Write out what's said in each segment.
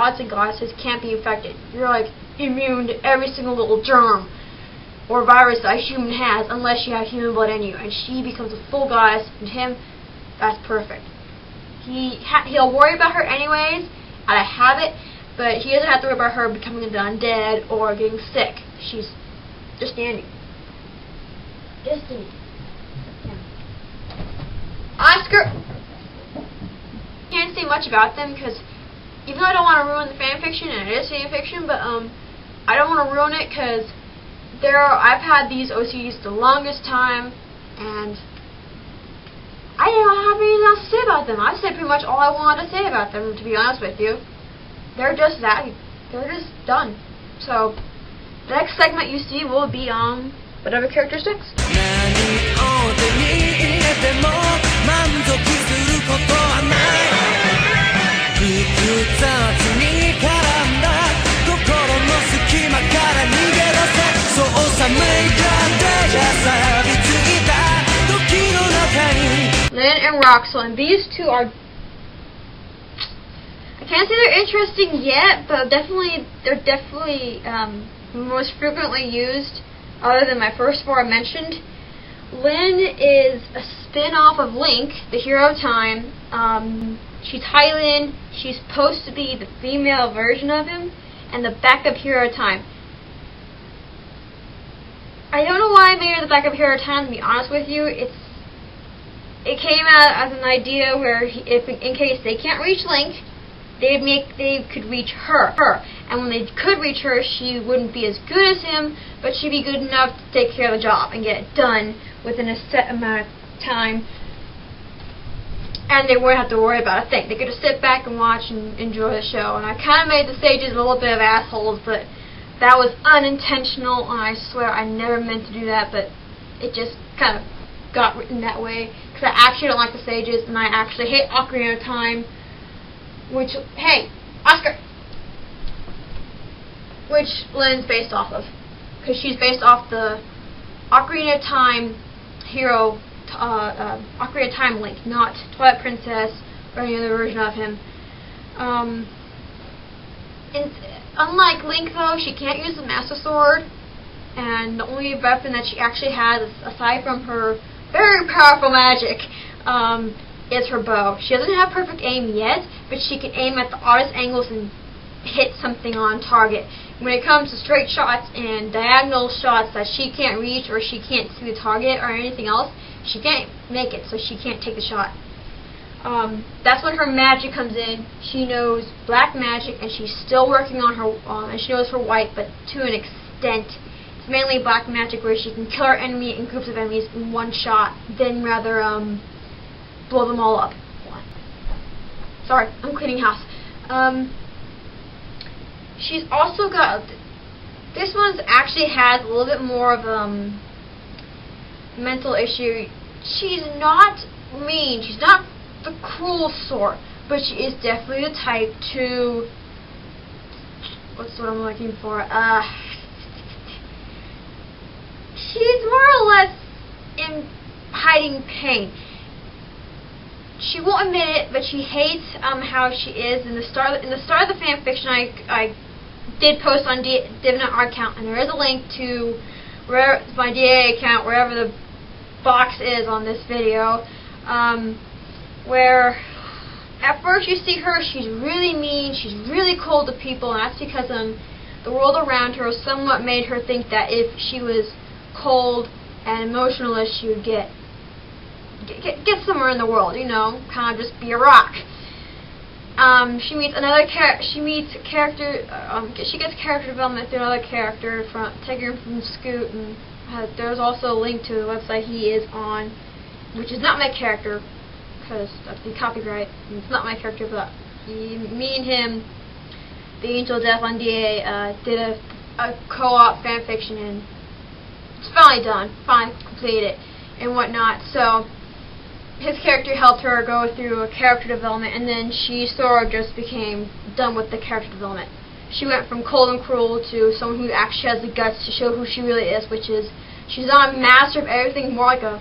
gods and goddesses can't be infected. You're like immune to every single little germ or virus that a human has unless you have human blood in you. And she becomes a full goddess, and him, that's perfect. He'll worry about her anyways, out of habit, but he doesn't have to worry about her becoming an undead or getting sick. She's just Dandy. Destiny. Yeah. Oscar. Can't say much about them because even though I don't want to ruin the fanfiction, and it is fanfiction, but I don't want to ruin it because I've had these OCs the longest time, and I don't have anything else to say about them. I said pretty much all I wanted to say about them, to be honest with you. They're just that. They're just done. So, the next segment you see will be on whatever character sticks. Lynn and Roxel, and these two are, I can't say they're interesting yet, but they're definitely most frequently used, other than my first four I mentioned. Lynn is a spin-off of Link, the hero of time. She's Hylian. She's supposed to be the female version of him, and the backup hero of time. I don't know why I made her the backup hero of time, to be honest with you. It came out as an idea where if in case they can't reach Link, they could reach her. And when they could reach her, she wouldn't be as good as him, but she'd be good enough to take care of the job and get it done within a set amount of time. And they wouldn't have to worry about a thing. They could just sit back and watch and enjoy the show. And I kind of made the sages a little bit of assholes, but that was unintentional, and I swear I never meant to do that, but it just kind of got written that way. Because I actually don't like the sages, and I actually hate Ocarina of Time, which, hey, Oscar! Which Lynn's based off of. Because she's based off the Ocarina of Time hero, Ocarina of Time Link, not Twilight Princess or any other version of him. And unlike Link, though, she can't use the Master Sword, and the only weapon that she actually has, aside from her very powerful magic, is her bow. She doesn't have perfect aim yet, but she can aim at the oddest angles and hit something on target. When it comes to straight shots and diagonal shots that she can't reach or she can't see the target or anything else, she can't make it, so she can't take the shot. That's when her magic comes in. She knows black magic, and she's still working on her, and she knows her white, but to an extent. It's mainly black magic where she can kill her enemy and groups of enemies in one shot, then rather blow them all up. Sorry, I'm cleaning house. She's also got, this one actually has a little bit more of mental issue. She's not mean. She's not the cruel sort, but she is definitely the type to, what's what I'm looking for? She's more or less in hiding pain. She won't admit it, but she hates how she is. In the start of the fan fiction, I did post on Divina Art Account, and there is a link to my DA account, wherever the box is on this video, where at first you see her, she's really mean, she's really cold to people, and that's because the world around her somewhat made her think that if she was cold and emotionless, she would get somewhere in the world, you know, kind of just be a rock. She meets she gets character development through another character, taking her from Scoot, and there's also a link to the website he is on, which is not my character, because that's the copyright, and it's not my character, but me and him, the Angel Death on DA, did a co-op fanfiction, and it's finally done, finally completed, and whatnot. So his character helped her go through a character development, and then she sort of just became done with the character development. She went from cold and cruel to someone who actually has the guts to show who she really is, which is she's not a master of everything, more like a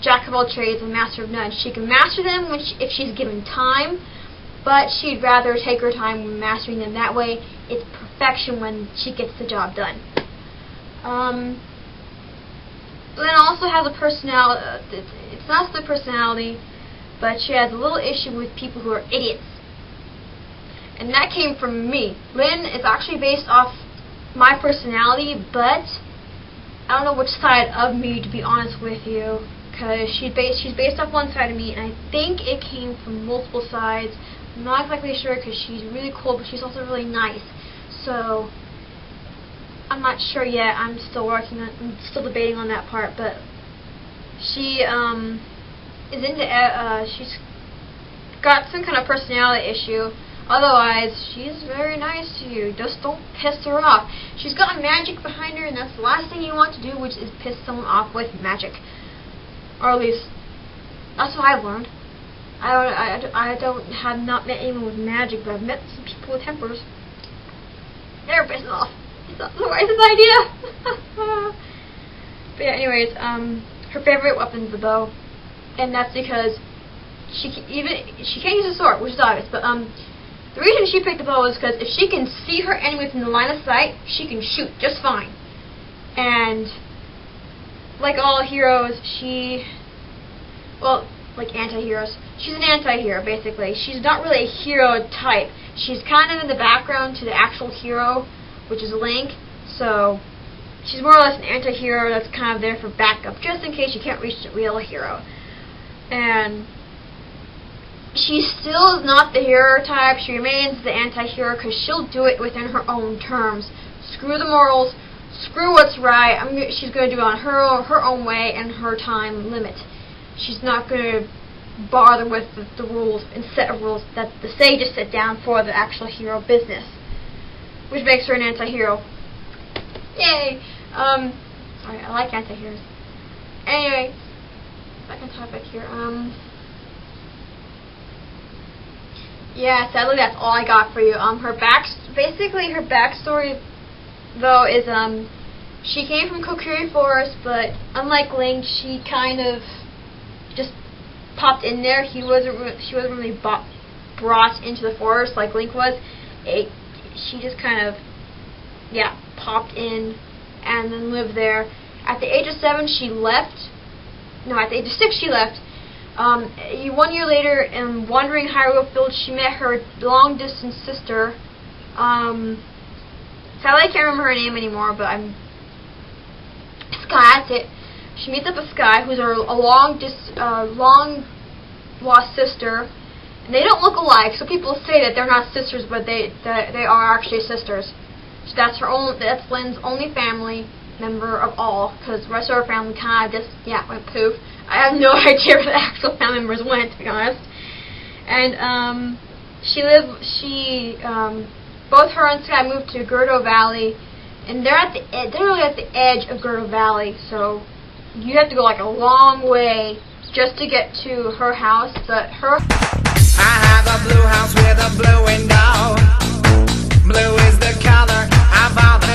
jack of all trades and master of none. She can master them if she's given time, but she'd rather take her time when mastering them. That way, it's perfection when she gets the job done. Lynn also has a personality. It's not the personality, but she has a little issue with people who are idiots. And that came from me. Lynn is actually based off my personality, but I don't know which side of me, to be honest with you, because she's based off one side of me, and I think it came from multiple sides. I'm not exactly sure because she's really cool, but she's also really nice. So I'm not sure yet. I'm still debating on that part. But she is into she's got some kind of personality issue. Otherwise, she's very nice to you. Just don't piss her off. She's got magic behind her, and that's the last thing you want to do, which is piss someone off with magic. Or at least, that's what I've learned. I have not met anyone with magic, but I've met some people with tempers. They're pissed off. It's not the wisest idea. But yeah, anyways, her favorite weapon is the bow, and that's because she can't use a sword, which is obvious. But the reason she picked the bow is because if she can see her enemy within the line of sight, she can shoot just fine. And like all heroes, like anti-heroes, she's an anti-hero, basically. She's not really a hero type. She's kind of in the background to the actual hero, which is Link. So she's more or less an anti-hero that's kind of there for backup, just in case you can't reach the real hero. And she still is not the hero type. She remains the anti-hero because she'll do it within her own terms. Screw the morals. Screw what's right. She's going to do it on her own way and her time limit. She's not going to bother with the rules and set of rules that the sages set down for the actual hero business, which makes her an anti-hero. Yay! Sorry, I like anti-heroes. Anyway, second topic here. Yeah, sadly that's all I got for you. Basically her backstory though is she came from Kokiri Forest, but unlike Link, she kind of just popped in there. She wasn't really brought into the forest like Link was. She just kind of popped in and then lived there. At the age of 7 she left. No, at the age of 6 she left. 1 year later, in wandering Hyrule Field, she met her long-distance sister. Sadly, I can't remember her name anymore, but Sky, that's it. She meets up with Sky, who's a long-lost sister. And they don't look alike, so people say that they're not sisters, but they are actually sisters. So that's Lynn's only family member of all, because the rest of her family kind of just, went poof. I have no idea where the actual family members went, to be honest. And both her and Sky moved to Gerudo Valley, and they're really at the edge of Gerudo Valley, so you have to go like a long way just to get to her house. But I have a blue house with a blue window. Blue is the color of all the